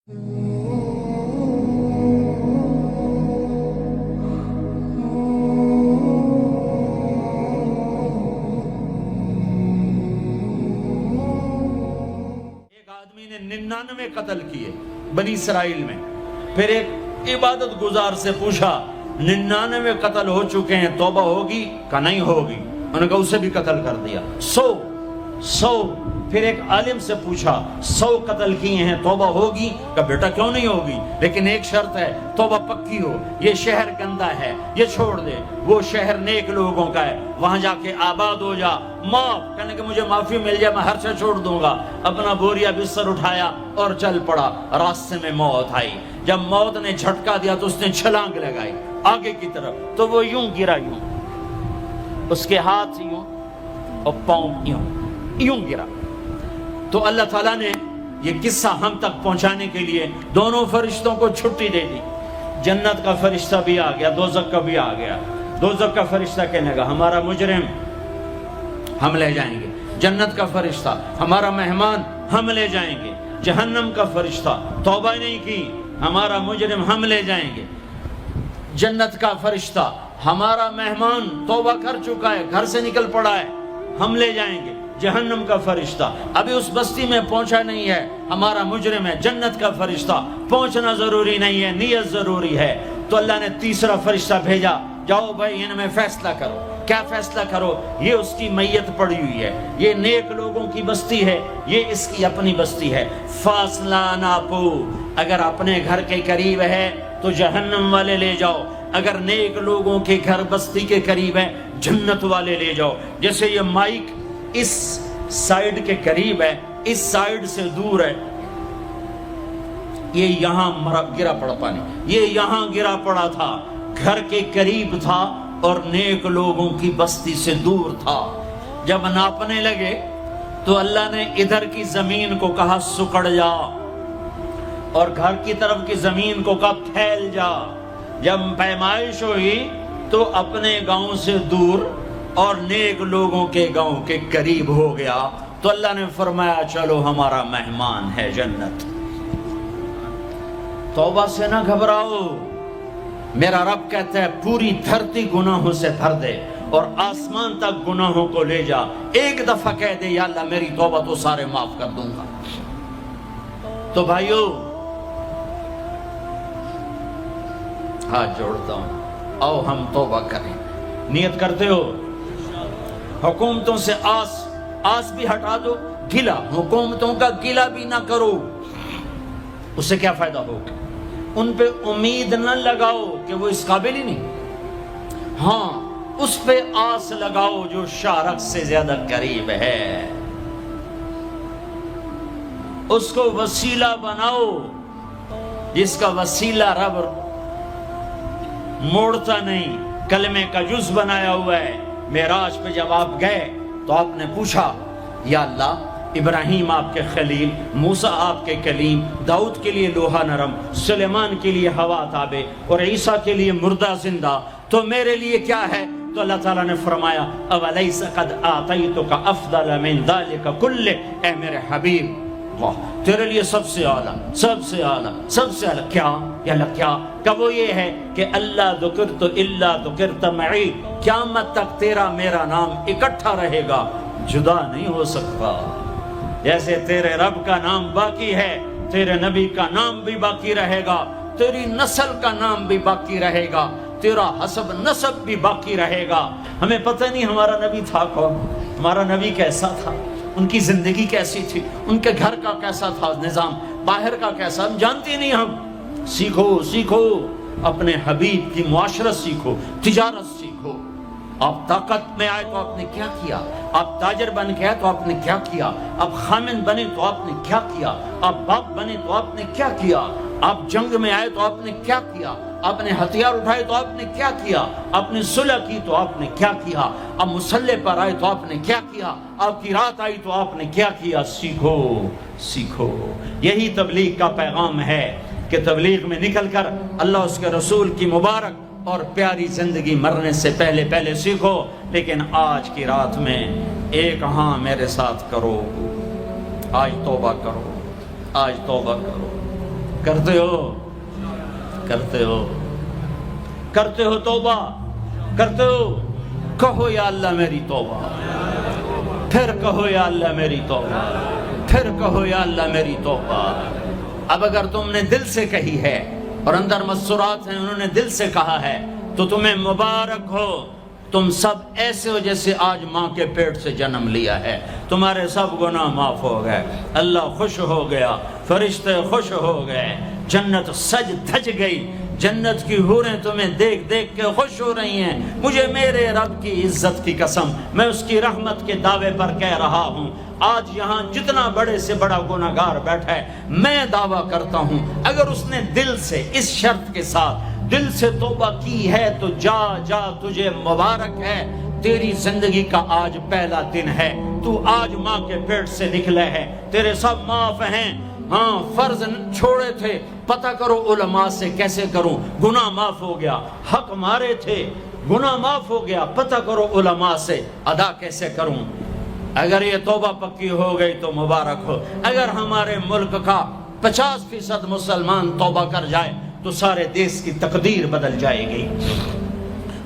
آدمی نے 99 قتل کیے بنی اسرائیل میں. پھر ایک عبادت گزار سے پوچھا 99 قتل ہو چکے ہیں توبہ ہوگی کہ نہیں ہوگی؟ انہوں نے کہا اسے بھی قتل کر دیا. 100. پھر ایک عالم سے پوچھا 100 قتل کیے ہیں توبہ ہوگی؟ کہ بیٹا کیوں نہیں ہوگی، لیکن ایک شرط ہے توبہ پکی ہو. یہ شہر گندا ہے یہ چھوڑ دے، وہ شہر نیک لوگوں کا ہے وہاں جا کے آباد ہو جا. معاف کہنے کہ مجھے معافی مل جائے میں ہر شے چھوڑ دوں گا. اپنا بوریا بستر اٹھایا اور چل پڑا. راستے میں موت آئی. جب موت نے جھٹکا دیا تو اس نے چھلانگ لگائی آگے کی طرف، تو وہ یوں گرا، یوں اس کے ہاتھ یوں اور پاؤں یوں گرا. تو اللہ تعالیٰ نے یہ قصہ ہم تک پہنچانے کے لیے دونوں فرشتوں کو چھٹی دے دی. جنت کا فرشتہ بھی آ گیا، دوزخ کا بھی آ گیا. دوزخ کا فرشتہ کہنے گا ہمارا مجرم ہم لے جائیں گے. جنت کا فرشتہ ہمارا مہمان ہم لے جائیں گے. جہنم کا فرشتہ توبہ نہیں کی ہمارا مجرم ہم لے جائیں گے. جنت کا فرشتہ ہمارا مہمان توبہ کر چکا ہے گھر سے نکل پڑا ہے ہم لے جائیں گے. جہنم کا فرشتہ ابھی اس بستی میں پہنچا نہیں ہے ہمارا مجرم ہے. جنت کا فرشتہ پہنچنا ضروری نہیں ہے نیت ضروری ہے. تو اللہ نے تیسرا فرشتہ بھیجا، جاؤ بھائی ان میں فیصلہ کرو. کیا فیصلہ کرو؟ یہ اس کی میت پڑی ہوئی ہے، یہ نیک لوگوں کی بستی ہے، یہ اس کی اپنی بستی ہے. فاصلہ ناپو، اگر اپنے گھر کے قریب ہے تو جہنم والے لے جاؤ، اگر نیک لوگوں کے گھر بستی کے قریب ہے جنت والے لے جاؤ. جیسے یہ مائک اس سائیڈ کے قریب ہے اس سائیڈ سے دور ہے، یہ یہاں گرا پڑا پانی، یہ یہاں گرا پڑا تھا، گھر کے قریب تھا اور نیک لوگوں کی بستی سے دور تھا. جب ناپنے لگے تو اللہ نے ادھر کی زمین کو کہا سکڑ جا اور گھر کی طرف کی زمین کو کہا پھیل جا. جب پیمائش ہوئی تو اپنے گاؤں سے دور اور نیک لوگوں کے گاؤں کے قریب ہو گیا. تو اللہ نے فرمایا چلو ہمارا مہمان ہے جنت. توبہ سے نہ گھبراؤ، میرا رب کہتا ہے پوری دھرتی گناہوں سے بھر دے اور آسمان تک گناہوں کو لے جا. ایک دفعہ کہہ دے یا اللہ میری توبہ تو سارے معاف کر دوں گا. تو بھائیو ہاتھ جوڑتا ہوں، آؤ ہم توبہ کریں. نیت کرتے ہو؟ حکومتوں سے آس بھی ہٹا دو، گلا حکومتوں کا گلا بھی نہ کرو. اس سے کیا فائدہ ہوگا؟ ان پہ امید نہ لگاؤ کہ وہ اس قابل ہی نہیں. ہاں اس پہ آس لگاؤ جو شارک سے زیادہ قریب ہے. اس کو وسیلہ بناؤ جس کا وسیلہ رب موڑتا نہیں، کلمے کا جز بنایا ہوا ہے. معراج پہ جب آپ گئے تو آپ نے پوچھا یا اللہ ابراہیم آپ کے خلیل، موسیٰ آپ کے کلیم، داؤد کے لیے لوہا نرم، سلیمان کے لیے ہوا تابع اور عیسیٰ کے لیے مردہ زندہ، تو میرے لیے کیا ہے؟ تو اللہ تعالیٰ نے فرمایا اولیس قد آتیتک افضل من ذلک کلہ، اے میرے حبیب واہ تیرے لیے سب سے اعلیٰ سب سے اعلیٰ سب سے اعلیٰ کیا یا اللہ کیا کہ وہ یہ ہے کہ اللہ ذکرت الا ذکرت معی، قیامت تک تیرا میرا نام اکٹھا رہے گا، جدا نہیں ہو سکتا. جیسے تیرے رب کا نام باقی ہے تیرے نبی کا نام بھی باقی رہے گا، تیری نسل کا نام بھی باقی رہے گا، تیرا حسب نسب بھی باقی رہے گا. ہمیں پتہ نہیں ہمارا نبی تھا کون، ہمارا نبی کیسا تھا، ان کی زندگی کیسی تھی، ان کے گھر کا کیسا تھا نظام، باہر کا کیسا، ہم جانتے نہیں. ہم سیکھو اپنے حبیب کی معاشرت سیکھو، تجارت سیکھو. آپ طاقت میں آئے تو آپ نے کیا کیا، آپ تاجر بن کے آئے تو آپ نے کیا کیا، آپ خامن بنے تو آپ نے کیا کیا، آپ باپ بنے تو آپ نے کیا کیا، آپ جنگ میں آئے تو آپ نے کیا کیا، آپ نے ہتھیار اٹھائے تو آپ نے کیا کیا، آپ نے صلح کی تو آپ نے کیا کیا، آپ مسلح پر آئے تو آپ نے کیا کیا، آپ کی رات آئی تو آپ نے کیا کیا. سیکھو. یہی تبلیغ کا پیغام ہے کہ تبلیغ میں نکل کر اللہ اس کے رسول کی مبارک اور پیاری زندگی مرنے سے پہلے سیکھو. لیکن آج کی رات میں ایک ہاں میرے ساتھ کرو، آج توبہ کرو. کرتے ہو توبہ کرتے ہو؟ کہو یا اللہ میری توبہ، پھر کہو یا اللہ میری توبہ، پھر کہو یا اللہ میری توبہ۔ اب اگر تم نے دل سے کہی ہے اور اندر مسرات ہیں انہوں نے دل سے کہا ہے تو تمہیں مبارک ہو، تم سب ایسے ہو جیسے آج ماں کے پیٹ سے جنم لیا ہے، تمہارے سب گناہ معاف ہو گئے، اللہ خوش ہو گیا، فرشتے خوش ہو گئے، جنت سج دھج گئی، جنت کی حوریں تمہیں دیکھ دیکھ کے خوش ہو رہی ہیں۔ مجھے میرے رب کی عزت کی قسم، میں اس کی رحمت کے دعوے پر کہہ رہا ہوں، آج یہاں جتنا بڑے سے بڑا گناہگار بیٹھا ہے، میں دعویٰ کرتا ہوں اگر اس نے دل سے اس شرط کے ساتھ دل سے توبہ کی ہے تو جا جا تجھے مبارک ہے، تیری زندگی کا آج پہلا دن ہے، تو آج ماں کے پیٹ سے نکلے ہے، تیرے سب معاف ہیں۔ ہاں فرض چھوڑے تھے، پتہ کرو علماء سے کیسے کروں، گناہ معاف ہو گیا، حق مارے تھے گناہ معاف ہو گیا، پتہ کرو علماء سے ادا کیسے کروں۔ اگر یہ توبہ پکی ہو گئی تو مبارک ہو۔ اگر ہمارے ملک کا 50% مسلمان توبہ کر جائے تو سارے دیش کی تقدیر بدل جائے گی۔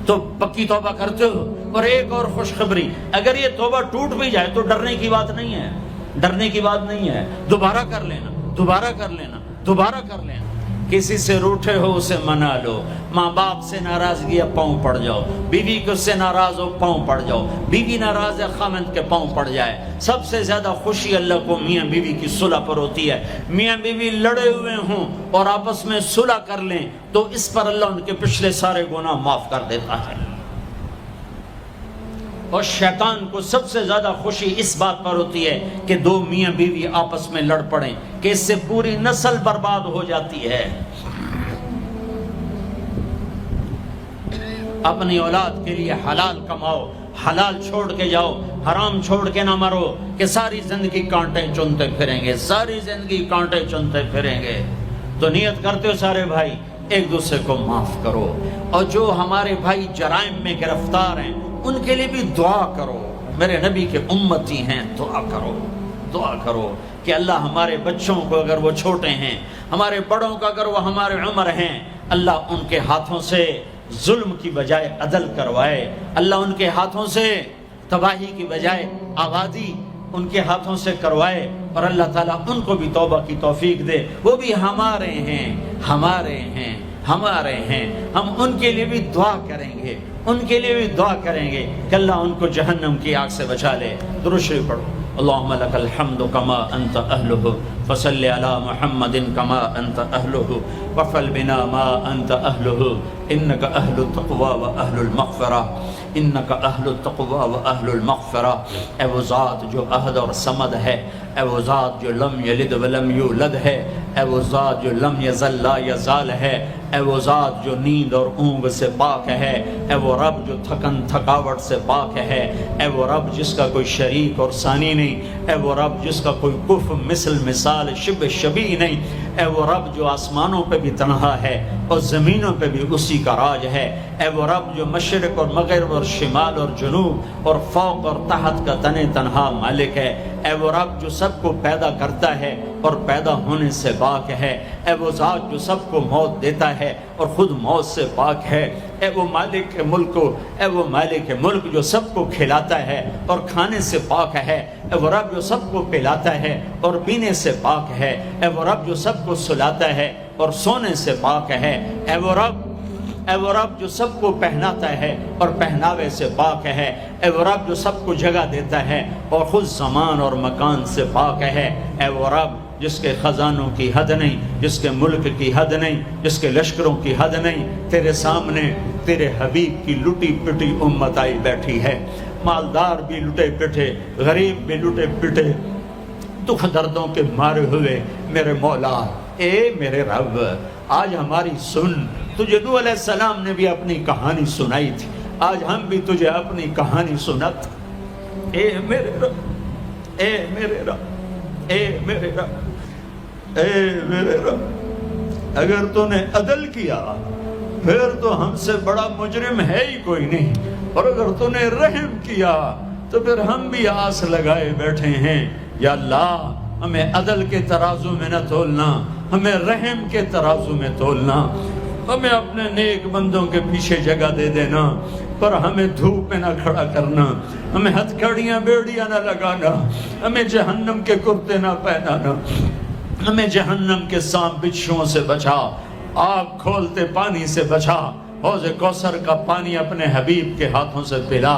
تو پکی توبہ کرتے ہو؟ اور ایک اور خوشخبری، اگر یہ توبہ ٹوٹ بھی جائے تو ڈرنے کی بات نہیں ہے، ڈرنے کی بات نہیں ہے، دوبارہ کر لینا، دوبارہ کر لینا، دوبارہ کر لینا۔ کسی سے روٹھے ہو اسے منا لو، ماں باپ سے ناراضگی ہے پاؤں پڑ جاؤ، بیوی کو سے ناراض ہو پاؤں پڑ جاؤ، بیوی ناراض ہے خاوند کے پاؤں پڑ جائے۔ سب سے زیادہ خوشی اللہ کو میاں بیوی کی صلح پر ہوتی ہے۔ میاں بیوی لڑے ہوئے ہوں اور آپس میں صلح کر لیں تو اس پر اللہ ان کے پچھلے سارے گناہ معاف کر دیتا ہے۔ اور شیطان کو سب سے زیادہ خوشی اس بات پر ہوتی ہے کہ دو میاں بیوی آپس میں لڑ پڑیں، کہ اس سے پوری نسل برباد ہو جاتی ہے۔ اپنی اولاد کے لیے حلال کماؤ، حلال چھوڑ کے جاؤ، حرام چھوڑ کے نہ مرو کہ ساری زندگی کانٹے چنتے پھریں گے، ساری زندگی کانٹے چنتے پھریں گے۔ تو نیت کرتے ہو سارے بھائی ایک دوسرے کو معاف کرو، اور جو ہمارے بھائی جرائم میں گرفتار ہیں ان کے لیے بھی دعا کرو، میرے نبی کے امتی ہیں، دعا کرو، دعا کرو کہ اللہ ہمارے بچوں کو اگر وہ چھوٹے ہیں، ہمارے بڑوں کو اگر وہ ہمارے عمر ہیں، اللہ ان کے ہاتھوں سے ظلم کی بجائے عدل کروائے، اللہ ان کے ہاتھوں سے تباہی کی بجائے آبادی ان کے ہاتھوں سے کروائے، اور اللہ تعالیٰ ان کو بھی توبہ کی توفیق دے۔ وہ بھی ہمارے ہیں، ہمارے ہیں، ہمارے ہیں، ہم ان کے لیے بھی دعا کریں گے، ان کے لیے بھی دعا کریں گے کہ اللہ ان کو جہنم کی آگ سے بچا لے۔ درود شریف پڑھو۔ اللہم لک الحمد کما انت اہلہ فصل علی محمد کما انت اہلہ وفعل بنا ما انت اہلہ انک اہل التقوی و اہل المغفرہ، انک اہل التقوی و اہل المغفرہ۔ اے وہ ذات جو احد اور صمد ہے، اے وہ ذات جو لم یلد ولم یولد ہے، اے وہ ذات جو لم یزل لا یزال ہے، اے وہ ذات جو نیند اور اونگ سے پاک ہے، اے وہ رب جو تھکن تھکاوٹ سے پاک ہے، اے وہ رب جس کا کوئی شریک اور ثانی نہیں، اے وہ رب جس کا کوئی کف مثل مثال شبہ شبیہ نہیں، اے وہ رب جو آسمانوں پہ بھی تنہا ہے اور زمینوں پہ بھی اسی کا راج ہے، اے وہ رب جو مشرق اور مغرب اور شمال اور جنوب اور فوق اور تحت کا تنے تنہا مالک ہے، اے وہ رب جو سب کو پیدا کرتا ہے اور پیدا ہونے سے پاک ہے، اے وہ ذات جو سب کو موت دیتا ہے اور خود موت سے پاک ہے، اے وہ مالک ملک، اے وہ مالک ملک جو سب کو کھلاتا ہے اور کھانے سے پاک ہے، اے وہ رب جو سب کو پلاتا ہے اور پینے سے پاک ہے، اے وہ رب جو سب کو سلاتا ہے اور سونے سے پاک ہے، اے وہ رب جو سب کو پہناتا ہے اور پہناوے سے پاک ہے، اے وہ رب جو سب کو جگہ دیتا ہے اور خود زمان اور مکان سے پاک ہے، اے وہ رب جس کے خزانوں کی حد نہیں، جس کے ملک کی حد نہیں، جس کے لشکروں کی حد نہیں، تیرے سامنے تیرے حبیب کی لٹی پٹی امت آئی بیٹھی ہے، مالدار بھی لٹے پٹے، غریب بھی لٹے پٹے، دکھ دردوں کے مارے ہوئے میرے مولا، اے میرے رب آج ہماری سن۔ تجھے نوح علیہ السلام نے بھی اپنی کہانی سنائی تھی، آج ہم بھی تجھے اپنی کہانی سنت۔ اے میرے رب، اے میرے رب، اے میرے رب، اے میرے رب، اگر تو نے عدل کیا پھر تو ہم سے بڑا مجرم ہے ہی کوئی نہیں، اور اگر تو نے رحم کیا تو پھر ہم بھی آس لگائے بیٹھے ہیں۔ یا اللہ ہمیں عدل کے ترازو میں نہ تولنا، ہمیں رحم کے ترازو میں تولنا، ہمیں اپنے نیک بندوں کے پیچھے جگہ دے دینا، پر ہمیں دھوپ میں نہ کھڑا کرنا، ہمیں ہتھکڑیاں بیڑیاں نہ لگانا، ہمیں جہنم کے کرتے نہ پہنانا، ہمیں جہنم کے سانپ بچھوؤں سے بچا، آگ کھولتے پانی سے بچا، حوض کوثر کا پانی اپنے حبیب کے ہاتھوں سے پلا،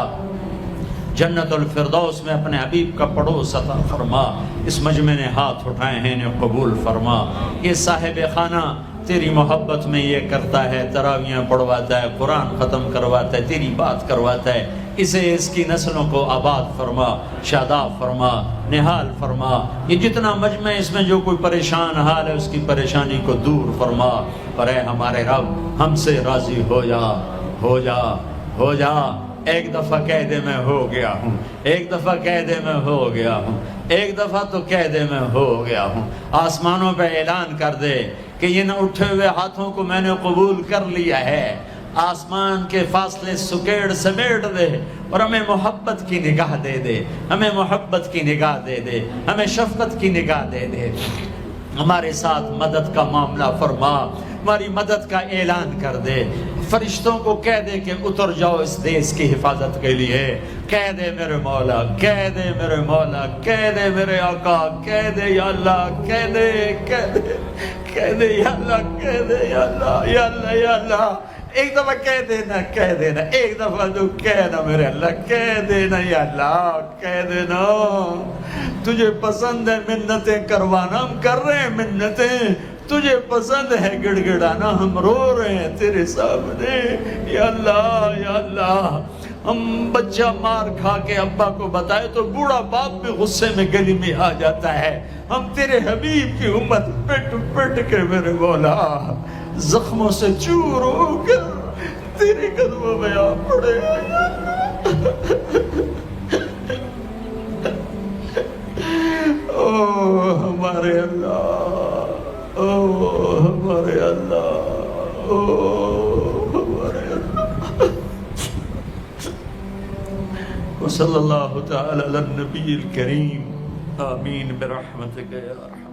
جنت الفردوس میں اپنے حبیب کا پڑوس عطا فرما، اس مجمع نے ہاتھ اٹھائے ہیں انہیں قبول فرما۔ یہ صاحب خانہ تیری محبت میں یہ کرتا ہے، تراویاں پڑھواتا ہے، قرآن ختم کرواتا ہے، تیری بات کرواتا ہے، اسے اس کی نسلوں کو آباد فرما، شاداب فرما، نحال فرما۔ یہ جتنا مجمع اس میں جو کوئی پریشان حال ہے اس کی پریشانی کو دور فرما، پر اے ہمارے رب ہم سے راضی ہو جا، ہو جا، ہو جا۔ ایک دفعہ کہہ دے میں ہو گیا ہوں، ایک دفعہ کہہ دے میں ہو گیا ہوں، ایک دفعہ تو کہہ دے میں ہو گیا ہوں۔ آسمانوں پہ اعلان کر دے کہ یہ نہ اٹھے ہوئے ہاتھوں کو میں نے قبول کر لیا ہے۔ آسمان کے فاصلے سکیڑ سمیٹ دے اور ہمیں محبت کی نگاہ دے دے، ہمیں محبت کی نگاہ دے دے، ہمیں شفقت کی نگاہ دے دے۔ ہمارے ساتھ مدد کا معاملہ فرما، ہماری مدد کا اعلان کر دے، فرشتوں کو کہہ دے کہ اتر جاؤ اس دیس کی حفاظت کے لیے، کہہ دے میرے مولا، کہہ دے میرے مولا، کہہ دے میرے آقا، کہہ دے یا اللہ، کہہ دے، کہہ دے، کہہ دے یا اللہ، کہہ دے یا اللہ، یا اللہ، یا اللہ۔ ایک دفعہ کہہ دینا، کہہ دینا، ایک دفعہ تو کہنا میرے اللہ، کہہ دینا یا اللہ، کہہ دینا۔ تجھے پسند ہے منتیں کروانا، ہم کر رہے ہیں منتیں، تجھے پسند ہے گڑ گڑانا، ہم رو رہے ہیں تیرے سامنے یا اللہ، یا اللہ۔ ہم بچہ مار کھا کے ابا کو بتائے تو بوڑھا باپ بھی غصے میں گلی میں آ جاتا ہے، ہم تیرے حبیب کی امت پٹ پٹ کے میرے مولا زخموں سے چور ہو کر تیرے قدموں میں آ پڑے۔ او ہمارے اللہ، او ہمارے اللہ، او ہمارے اللہ۔ وصلی اللہ تعالی علی النبی الکریم، آمین برحمتک یا ارحم۔